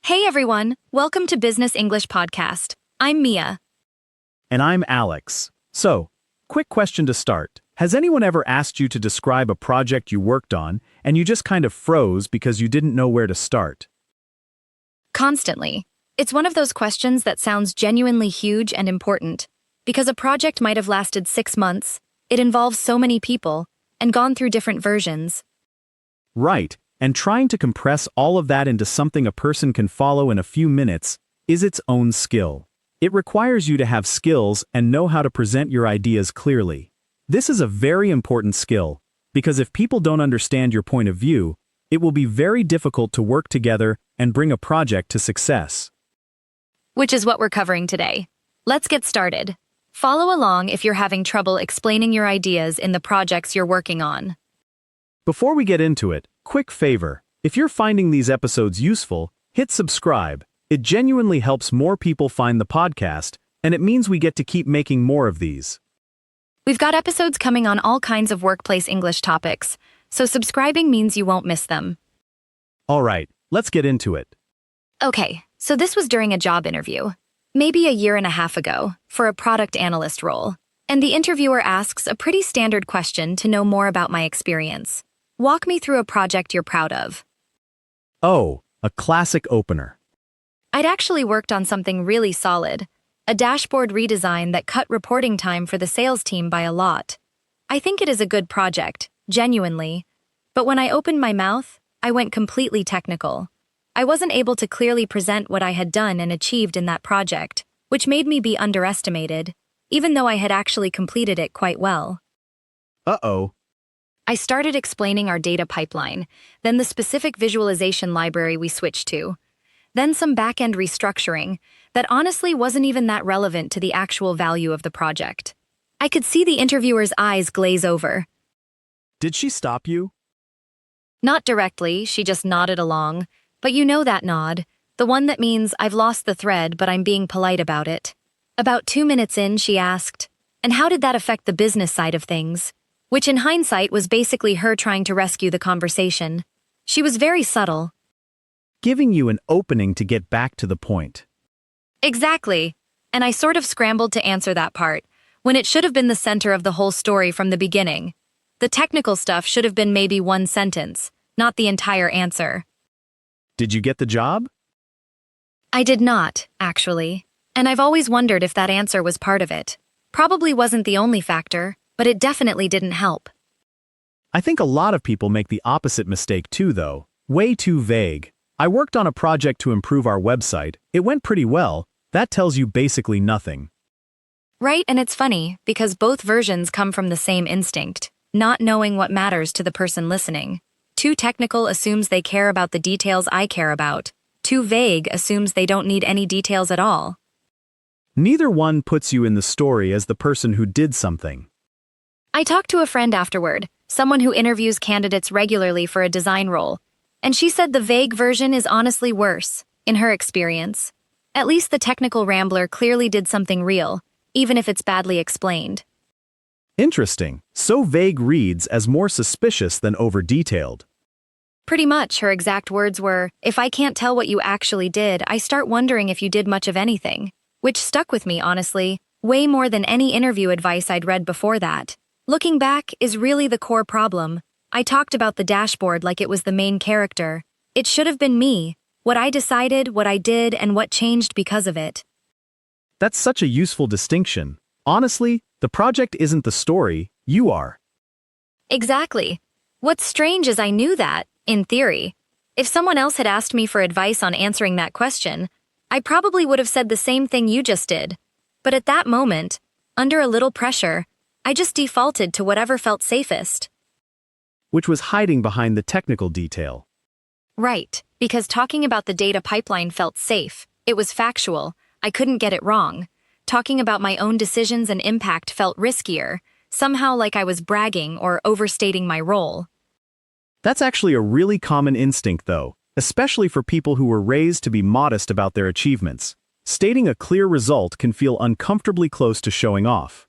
Hey everyone, welcome to Business English Podcast. I'm Mia. And I'm Alex. So, quick question to start. Has anyone ever asked you to describe a project you worked on and you just kind of froze because you didn't know where to start? Constantly. It's one of those questions that sounds genuinely huge and important. Because a project might have lasted 6 months, it involves so many people, and gone through different versions. Right, and trying to compress all of that into something a person can follow in a few minutes is its own skill. It requires you to have skills and know how to present your ideas clearly. This is a very important skill, because if people don't understand your point of view, it will be very difficult to work together and bring a project to success. Which is what we're covering today. Let's get started. Follow along if you're having trouble explaining your ideas in the projects you're working on. Before we get into it, quick favor, if you're finding these episodes useful, hit subscribe. It genuinely helps more people find the podcast, and it means we get to keep making more of these. We've got episodes coming on all kinds of workplace English topics, so subscribing means you won't miss them. All right, let's get into it. Okay, so this was during a job interview, maybe a year and a half ago, for a product analyst role. And the interviewer asks a pretty standard question to know more about my experience. Walk me through a project you're proud of. Oh, a classic opener. I'd actually worked on something really solid, a dashboard redesign that cut reporting time for the sales team by a lot. I think it is a good project, genuinely. But when I opened my mouth, I went completely technical. I wasn't able to clearly present what I had done and achieved in that project, which made me be underestimated, even though I had actually completed it quite well. Uh-oh. I started explaining our data pipeline, then the specific visualization library we switched to, then some back-end restructuring that honestly wasn't even that relevant to the actual value of the project. I could see the interviewer's eyes glaze over. Did she stop you? Not directly, she just nodded along, but you know that nod, the one that means I've lost the thread but I'm being polite about it. About 2 minutes in, she asked, "And how did that affect the business side of things?" Which in hindsight was basically her trying to rescue the conversation. She was very subtle. Giving you an opening to get back to the point. Exactly. And I sort of scrambled to answer that part, when it should have been the center of the whole story from the beginning. The technical stuff should have been maybe one sentence, not the entire answer. Did you get the job? I did not, actually. And I've always wondered if that answer was part of it. Probably wasn't the only factor, but it definitely didn't help. I think a lot of people make the opposite mistake too, though. Way too vague. I worked on a project to improve our website. It went pretty well. That tells you basically nothing. Right, and it's funny, because both versions come from the same instinct, not knowing what matters to the person listening. Too technical assumes they care about the details I care about. Too vague assumes they don't need any details at all. Neither one puts you in the story as the person who did something. I talked to a friend afterward, someone who interviews candidates regularly for a design role, and she said the vague version is honestly worse, in her experience. At least the technical rambler clearly did something real, even if it's badly explained. Interesting. So vague reads as more suspicious than over-detailed. Pretty much, her exact words were, "If I can't tell what you actually did, I start wondering if you did much of anything." Which stuck with me, honestly, way more than any interview advice I'd read before that. Looking back is really the core problem. I talked about the dashboard like it was the main character. It should have been me, what I decided, what I did, and what changed because of it. That's such a useful distinction. Honestly, the project isn't the story, you are. Exactly. What's strange is I knew that, in theory. If someone else had asked me for advice on answering that question, I probably would have said the same thing you just did. But at that moment, under a little pressure, I just defaulted to whatever felt safest. Which was hiding behind the technical detail. Right, because talking about the data pipeline felt safe. It was factual. I couldn't get it wrong. Talking about my own decisions and impact felt riskier, somehow like I was bragging or overstating my role. That's actually a really common instinct, though, especially for people who were raised to be modest about their achievements. Stating a clear result can feel uncomfortably close to showing off.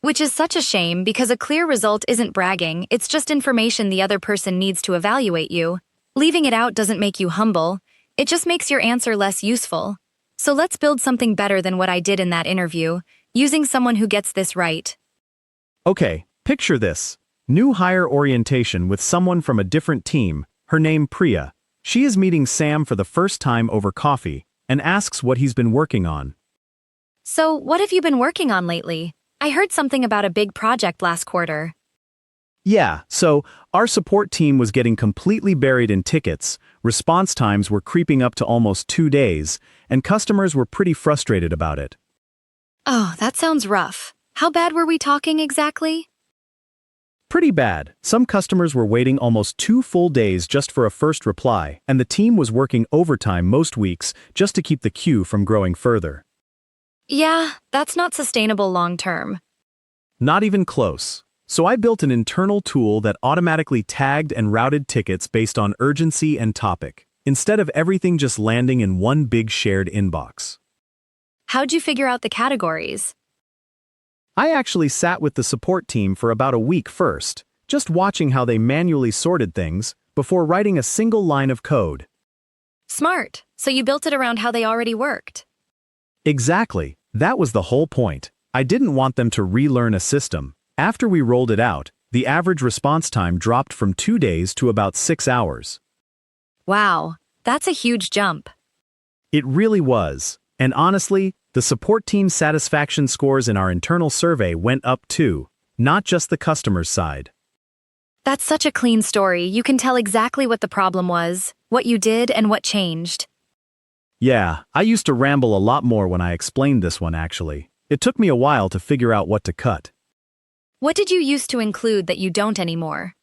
Which is such a shame because a clear result isn't bragging, it's just information the other person needs to evaluate you. Leaving it out doesn't make you humble, It just makes your answer less useful. So let's build something better than what I did in that interview, using someone who gets this right. Okay, picture this. New hire orientation with someone from a different team, her name Priya. She is meeting Sam for the first time over coffee and asks what he's been working on. So, what have you been working on lately? I heard something about a big project last quarter. Yeah, so our support team was getting completely buried in tickets, response times were creeping up to almost 2 days, and customers were pretty frustrated about it. Oh, that sounds rough. How bad were we talking exactly? Pretty bad. Some customers were waiting almost 2 full days just for a first reply, and the team was working overtime most weeks just to keep the queue from growing further. Yeah, that's not sustainable long term. Not even close. So I built an internal tool that automatically tagged and routed tickets based on urgency and topic, instead of everything just landing in one big shared inbox. How'd you figure out the categories? I actually sat with the support team for about a week first, just watching how they manually sorted things before writing a single line of code. Smart. So you built it around how they already worked. Exactly. That was the whole point. I didn't want them to relearn a system. After we rolled it out, the average response time dropped from 2 days to about 6 hours. Wow, that's a huge jump. It really was. And honestly, the support team's satisfaction scores in our internal survey went up too, not just the customer's side. That's such a clean story. You can tell exactly what the problem was, what you did, and what changed. Yeah, I used to ramble a lot more when I explained this one actually. It took me a while to figure out what to cut. What did you used to include that you don't anymore?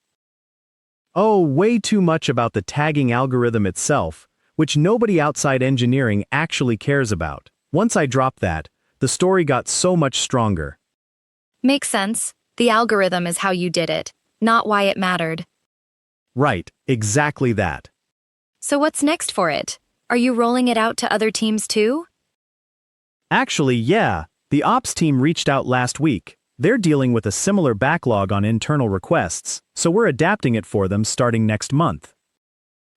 Oh, way too much about the tagging algorithm itself, which nobody outside engineering actually cares about. Once I dropped that, the story got so much stronger. Makes sense. The algorithm is how you did it, not why it mattered. Right, exactly that. So what's next for it? Are you rolling it out to other teams too? Actually, yeah, the ops team reached out last week. They're dealing with a similar backlog on internal requests, so we're adapting it for them starting next month.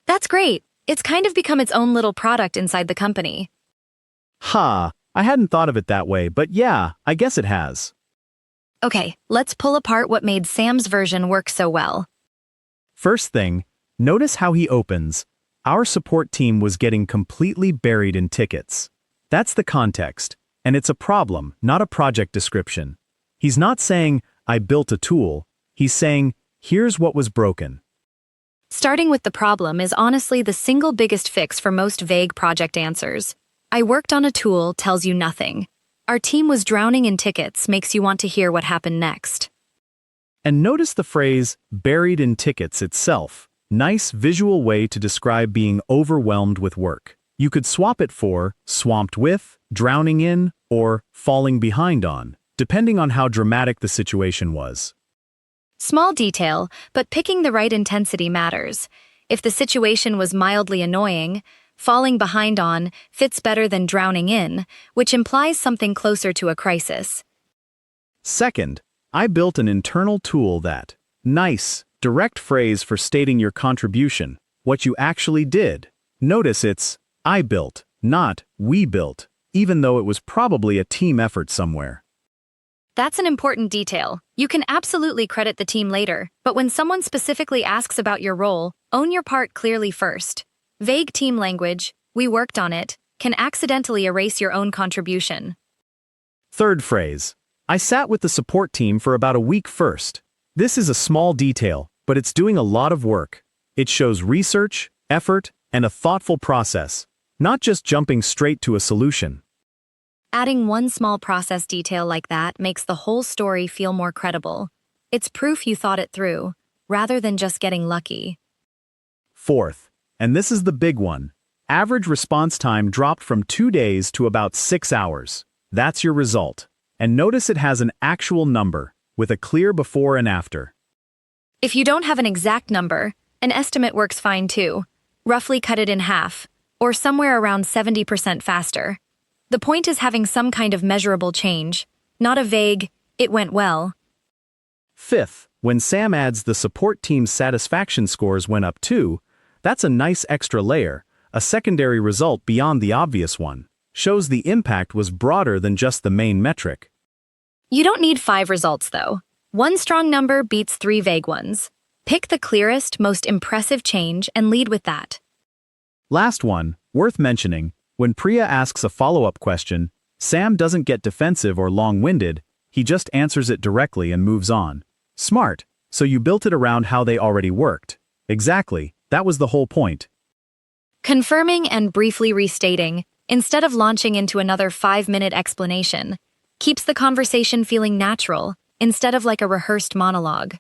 That's great. It's kind of become its own little product inside the company. Ha, I hadn't thought of it that way, but yeah, I guess it has. Okay, let's pull apart what made Sam's version work so well. First thing, notice how he opens. Our support team was getting completely buried in tickets. That's the context, and it's a problem, not a project description. He's not saying, I built a tool. He's saying, here's what was broken. Starting with the problem is honestly the single biggest fix for most vague project answers. I worked on a tool tells you nothing. Our team was drowning in tickets makes you want to hear what happened next. And notice the phrase, buried in tickets itself. Nice visual way to describe being overwhelmed with work. You could swap it for swamped with, drowning in, or falling behind on, depending on how dramatic the situation was. Small detail, but picking the right intensity matters. If the situation was mildly annoying, falling behind on fits better than drowning in, which implies something closer to a crisis. Second, I built an internal tool that, nice, direct phrase for stating your contribution, what you actually did. Notice it's, I built, not, we built, even though it was probably a team effort somewhere. That's an important detail. You can absolutely credit the team later, but when someone specifically asks about your role, own your part clearly first. Vague team language, we worked on it, can accidentally erase your own contribution. Third phrase, I sat with the support team for about a week first. This is a small detail, but it's doing a lot of work. It shows research, effort, and a thoughtful process, not just jumping straight to a solution. Adding one small process detail like that makes the whole story feel more credible. It's proof you thought it through, rather than just getting lucky. Fourth, and this is the big one, average response time dropped from 2 days to about 6 hours. That's your result. And notice it has an actual number, with a clear before and after. If you don't have an exact number, an estimate works fine too. Roughly cut it in half, or somewhere around 70% faster. The point is having some kind of measurable change, not a vague, it went well. Fifth, when Sam adds the support team's satisfaction scores went up too, that's a nice extra layer, a secondary result beyond the obvious one, shows the impact was broader than just the main metric. You don't need 5 results, though. One strong number beats 3 vague ones. Pick the clearest, most impressive change and lead with that. Last one, worth mentioning, when Priya asks a follow-up question, Sam doesn't get defensive or long-winded, he just answers it directly and moves on. Smart, so you built it around how they already worked. Exactly, that was the whole point. Confirming and briefly restating, instead of launching into another 5-minute explanation, keeps the conversation feeling natural, instead of like a rehearsed monologue.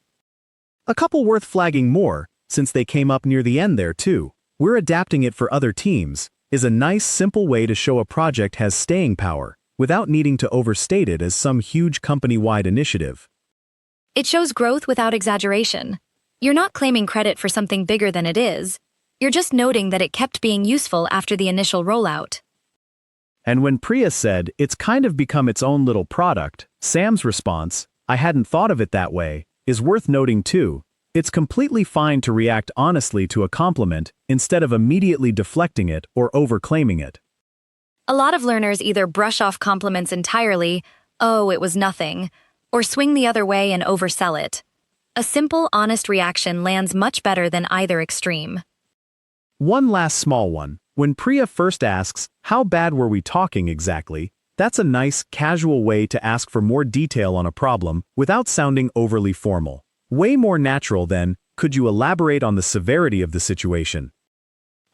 A couple worth flagging more, since they came up near the end there too. We're adapting it for other teams, is a nice simple way to show a project has staying power, without needing to overstate it as some huge company-wide initiative. It shows growth without exaggeration. You're not claiming credit for something bigger than it is. You're just noting that it kept being useful after the initial rollout. And when Priya said, it's kind of become its own little product, Sam's response, I hadn't thought of it that way, is worth noting too. It's completely fine to react honestly to a compliment instead of immediately deflecting it or overclaiming it. A lot of learners either brush off compliments entirely, oh, it was nothing, or swing the other way and oversell it. A simple, honest reaction lands much better than either extreme. One last small one. When Priya first asks, how bad were we talking exactly, that's a nice, casual way to ask for more detail on a problem without sounding overly formal. Way more natural than, could you elaborate on the severity of the situation?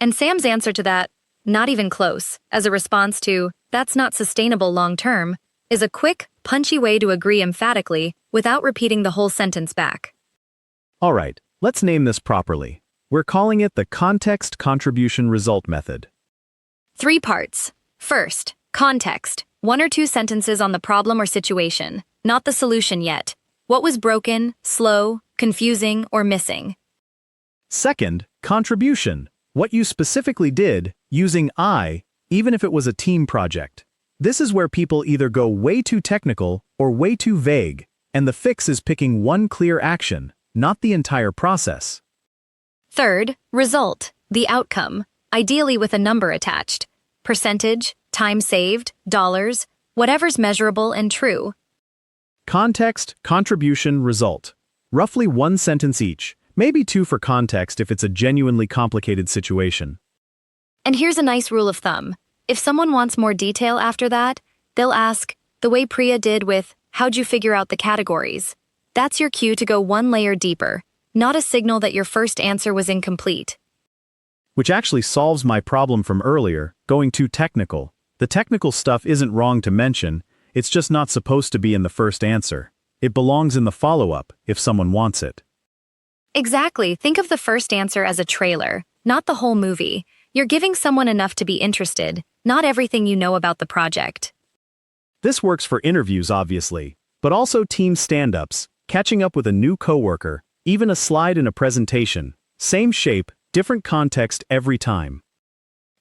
And Sam's answer to that, not even close, as a response to, that's not sustainable long-term, is a quick, punchy way to agree emphatically without repeating the whole sentence back. All right, let's name this properly. We're calling it the Context Contribution Result Method. 3 parts. First, context. 1 or 2 sentences on the problem or situation, not the solution yet. What was broken, slow, confusing, or missing? Second, contribution. What you specifically did, using I, even if it was a team project. This is where people either go way too technical or way too vague, and the fix is picking one clear action, not the entire process. Third, result, the outcome, ideally with a number attached. Percentage, time saved, dollars, whatever's measurable and true. Context, contribution, result. Roughly 1 sentence each, maybe 2 for context if it's a genuinely complicated situation. And here's a nice rule of thumb. If someone wants more detail after that, they'll ask, the way Priya did with, how'd you figure out the categories? That's your cue to go 1 layer deeper, not a signal that your first answer was incomplete. Which actually solves my problem from earlier, going too technical. The technical stuff isn't wrong to mention, it's just not supposed to be in the first answer. It belongs in the follow-up, if someone wants it. Exactly, think of the first answer as a trailer, not the whole movie. You're giving someone enough to be interested, not everything you know about the project. This works for interviews obviously, but also team stand-ups, catching up with a new coworker, even a slide in a presentation. Same shape, different context every time.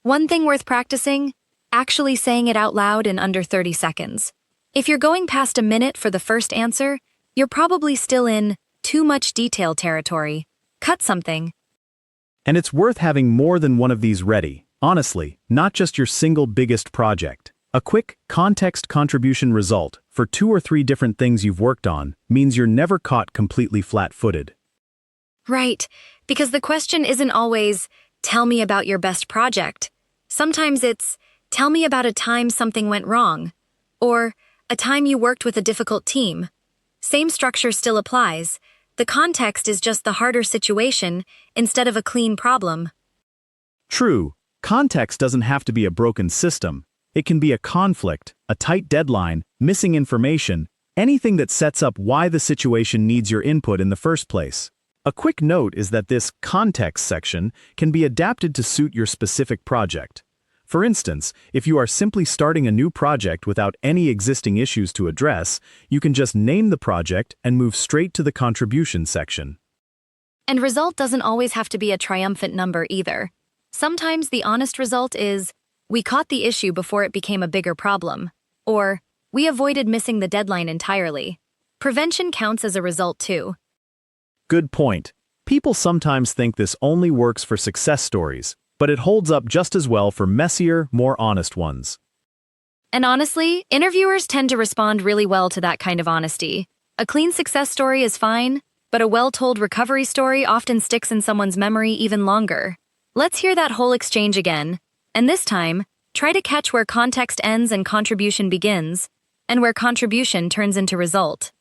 One thing worth practicing? Actually saying it out loud in under 30 seconds. If you're going past a minute for the first answer, you're probably still in too much detail territory. Cut something. And it's worth having more than one of these ready, honestly, not just your single biggest project. A quick, context contribution result for 2 or 3 different things you've worked on means you're never caught completely flat-footed. Right, because the question isn't always, tell me about your best project. Sometimes it's, tell me about a time something went wrong. Or, a time you worked with a difficult team. Same structure still applies. The context is just the harder situation instead of a clean problem. True, context doesn't have to be a broken system. It can be a conflict, a tight deadline, missing information, anything that sets up why the situation needs your input in the first place. A quick note is that this context section can be adapted to suit your specific project. For instance, if you are simply starting a new project without any existing issues to address, you can just name the project and move straight to the contribution section. And result doesn't always have to be a triumphant number either. Sometimes the honest result is, we caught the issue before it became a bigger problem. Or, we avoided missing the deadline entirely. Prevention counts as a result too. Good point. People sometimes think this only works for success stories, but it holds up just as well for messier, more honest ones. And honestly, interviewers tend to respond really well to that kind of honesty. A clean success story is fine, but a well-told recovery story often sticks in someone's memory even longer. Let's hear that whole exchange again. And this time, try to catch where context ends and contribution begins, and where contribution turns into result.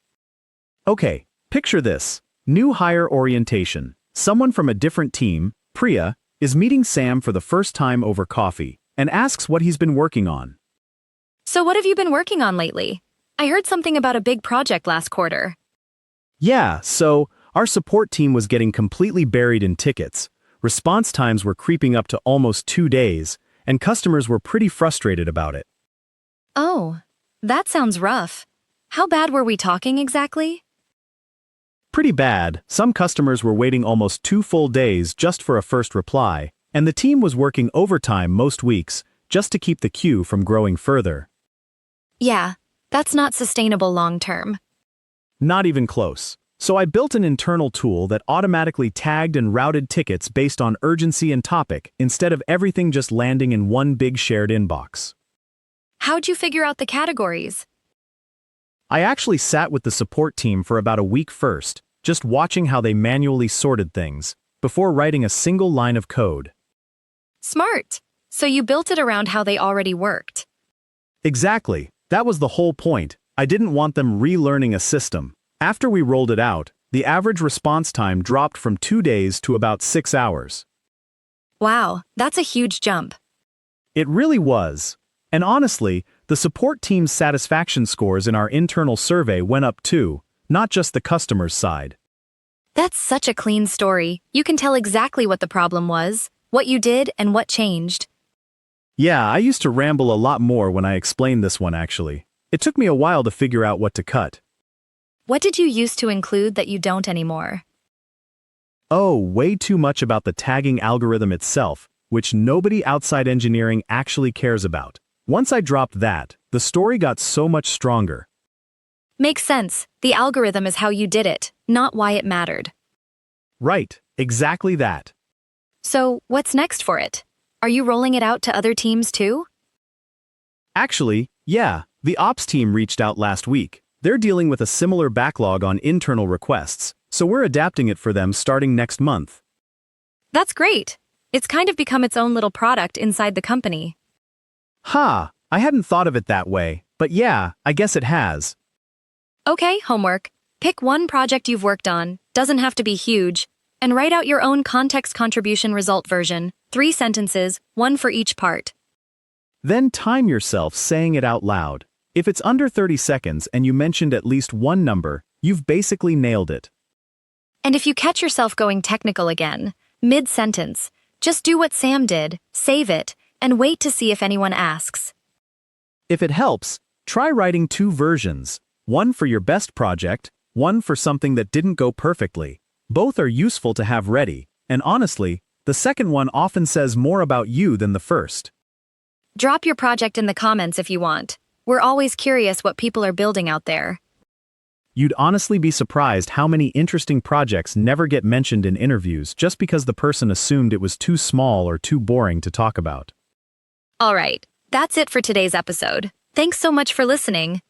Okay, picture this. New hire orientation. Someone from a different team, Priya, is meeting Sam for the first time over coffee and asks what he's been working on. So what have you been working on lately? I heard something about a big project last quarter. Yeah, so our support team was getting completely buried in tickets. Response times were creeping up to almost 2 days, and customers were pretty frustrated about it. Oh, that sounds rough. How bad were we talking exactly? Pretty bad. Some customers were waiting almost 2 full days just for a first reply, and the team was working overtime most weeks just to keep the queue from growing further. Yeah, that's not sustainable long term. Not even close. So I built an internal tool that automatically tagged and routed tickets based on urgency and topic instead of everything just landing in one big shared inbox. How'd you figure out the categories? I actually sat with the support team for about a week first, just watching how they manually sorted things, before writing a single line of code. Smart. So you built it around how they already worked. Exactly. That was the whole point. I didn't want them relearning a system. After we rolled it out, the average response time dropped from 2 days to about 6 hours. Wow, that's a huge jump. It really was. And honestly, the support team's satisfaction scores in our internal survey went up too, not just the customer's side. That's such a clean story. You can tell exactly what the problem was, what you did, and what changed. Yeah, I used to ramble a lot more when I explained this one actually. It took me a while to figure out what to cut. What did you used to include that you don't anymore? Oh, way too much about the tagging algorithm itself, which nobody outside engineering actually cares about. Once I dropped that, the story got so much stronger. Makes sense. The algorithm is how you did it, not why it mattered. Right, exactly that. So, what's next for it? Are you rolling it out to other teams too? Actually, yeah, the ops team reached out last week. They're dealing with a similar backlog on internal requests, so we're adapting it for them starting next month. That's great. It's kind of become its own little product inside the company. Ha, I hadn't thought of it that way, but yeah, I guess it has. Okay, homework. Pick one project you've worked on, doesn't have to be huge, and write out your own context contribution result version, 3 sentences, 1 for each part. Then time yourself saying it out loud. If it's under 30 seconds and you mentioned at least one number, you've basically nailed it. And if you catch yourself going technical again, mid-sentence, just do what Sam did, save it, and wait to see if anyone asks. If it helps, try writing 2 versions, one for your best project, one for something that didn't go perfectly. Both are useful to have ready, and honestly, the second one often says more about you than the first. Drop your project in the comments if you want. We're always curious what people are building out there. You'd honestly be surprised how many interesting projects never get mentioned in interviews just because the person assumed it was too small or too boring to talk about. All right, that's it for today's episode. Thanks so much for listening.